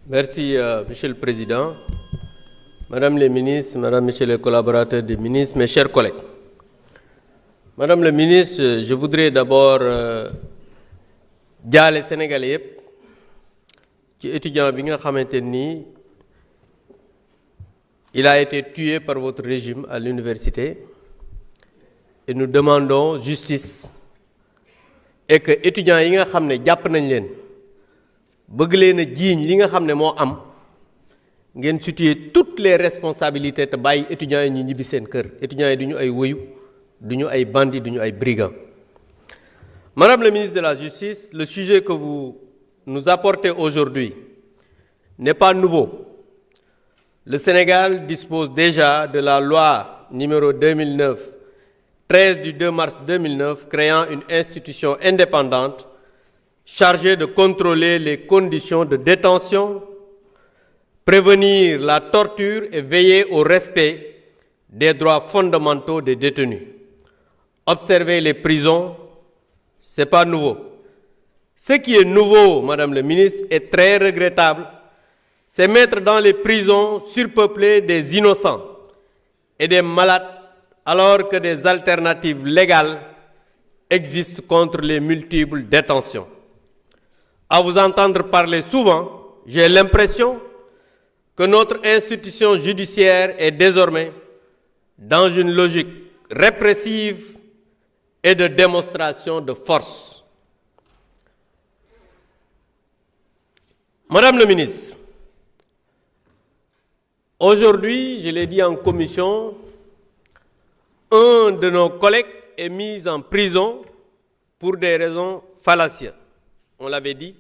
Merci, Monsieur le Président. Madame les ministres, Madame, Messieurs les collaborateurs des ministres, mes chers collègues. Madame le ministre, je voudrais d'abord jaale Sénégalais yëpp ci étudiant bi nga xamante ni il a été tué par votre régime à l'université et nous demandons justice et que étudiants yi nga xam ne jàpp nañ leen bëgg leen a jiiñ li nga xam ne moo am ngeen situer toutes les responsabilités te bàyyi étudiants yi ñu ñibbi seen kër étudiants yi du ñu ay wëyu du ñu ay bandits du ñu ay brigands. Madame la ministre de la Justice, le sujet que vous nous apportez aujourd'hui n'est pas nouveau. Le Sénégal dispose déjà de la loi numéro 2009-13 du 2 mars 2009 créant une institution indépendante chargée de contrôler les conditions de détention, prévenir la torture et veiller au respect des droits fondamentaux des détenus. Observer les prisons, ce n'est pas nouveau. Ce qui est nouveau, Madame le ministre, est très regrettable, c'est mettre dans les prisons surpeuplées des innocents et des malades alors que des alternatives légales existent contre les multiples détentions. À vous entendre parler souvent, j'ai l'impression que notre institution judiciaire est désormais dans une logique répressive et de démonstration de force. Madame le ministre, aujourd'hui, je l'ai dit en commission, un de nos collègues est mis en prison pour des raisons fallacieuses. On l'avait dit.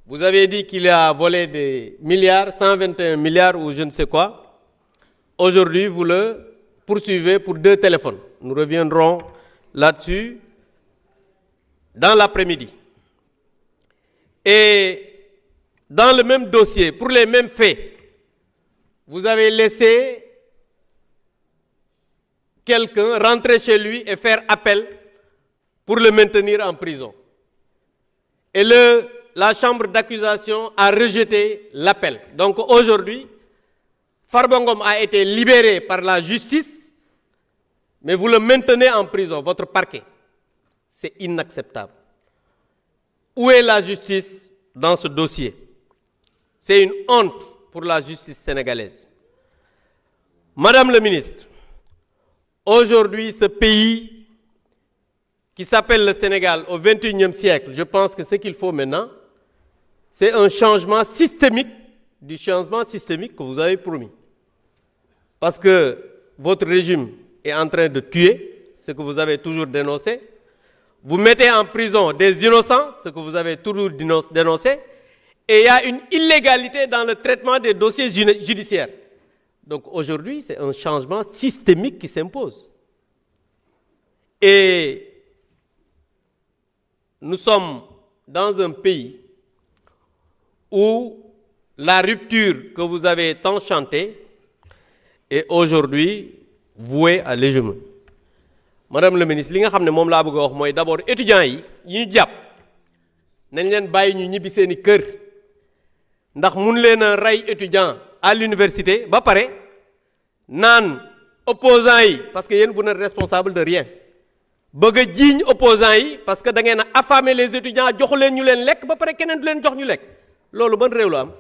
Vous avez dit qu'il a volé des milliards, 121 milliards ou je ne sais quoi. Aujourd'hui, vous le poursuivez pour 2 téléphones. Nous reviendrons là-dessus dans l'après-midi. Et dans le même dossier, pour les mêmes faits, vous avez laissé quelqu'un rentrer chez lui et faire appel pour le maintenir en prison. Et la chambre d'accusation a rejeté l'appel. Donc aujourd'hui, Farba Ngom a été libéré par la justice, mais vous le maintenez en prison, votre parquet. C'est inacceptable. Où est la justice dans ce dossier? C'est une honte pour la justice sénégalaise. Madame le ministre, aujourd'hui, ce pays qui s'appelle le Sénégal au XXIe siècle, je pense que ce qu'il faut maintenant, c'est un changement systémique du changement systémique que vous avez promis. Parce que votre régime est en train de tuer, ce que vous avez toujours dénoncé. Vous mettez en prison des innocents, ce que vous avez toujours dénoncé. Et il y a une illégalité dans le traitement des dossiers judiciaires. Donc aujourd'hui, c'est un changement systémique qui s'impose. Et nous sommes dans un pays où la rupture que vous avez tant chantée est aujourd'hui vouée à l'échec. Madame le ministre, li nga xam ne moom laa bëgg a wax mooy d'abord étudiants yi ñu jàpp nañ leen bàyyi ñu ñibbi seeni kër ndax mun leen a rey étudiant à l'université ba pare naan opposants yi parce que yéen vous n'êtes responsable de rien bëgg a jiiñ opposants yi parce que da ngeen a affamer les étudiants joxu leen ñu leen lekk ba pare keneen du leen jox ñu lekk loolu ban réew la am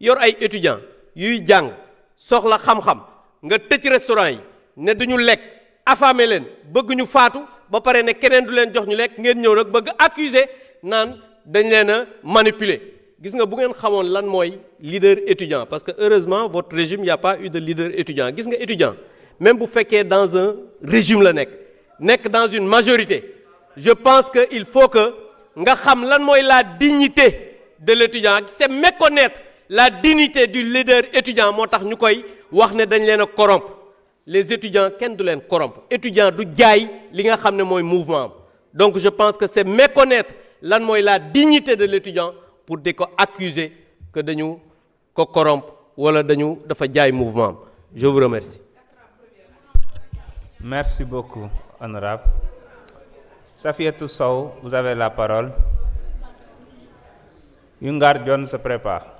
yor ay étudiants yuy jàng soxla xam-xam nga tëj restaurant yi ne duñu lekk affamé leen bëgg ñu faatu ba pare ne keneen du leen jox ñu lekk ngeen ñëw nag bëgg accuser naan dañ leen a manipuler gis nga bu ngeen xamoon lan mooy leader étudiant parce que heureusement votre régime il n'y a pas eu de leader étudiant gis nga étudiant même bu fekkee dans un régime la nekk dans une majorité je pense que il faut que nga xam lan mooy la dignité de l'étudiant c'est méconnaître la dignité du leader étudiant moo tax ñu koy wax ne dañ leen a corrompre les étudiants kenn du leen corrompre étudiant du jaay li nga xam ne mooy mouvement donc je pense que c'est méconnaître lan mooy la dignité de l'étudiant pour di ko accuser que dañu ko corrompre wala dafa jaay mouvement je vous remercie. Merci beaucoup honorable. Safiatou Sow, vous avez la parole. Yungar John se prépare.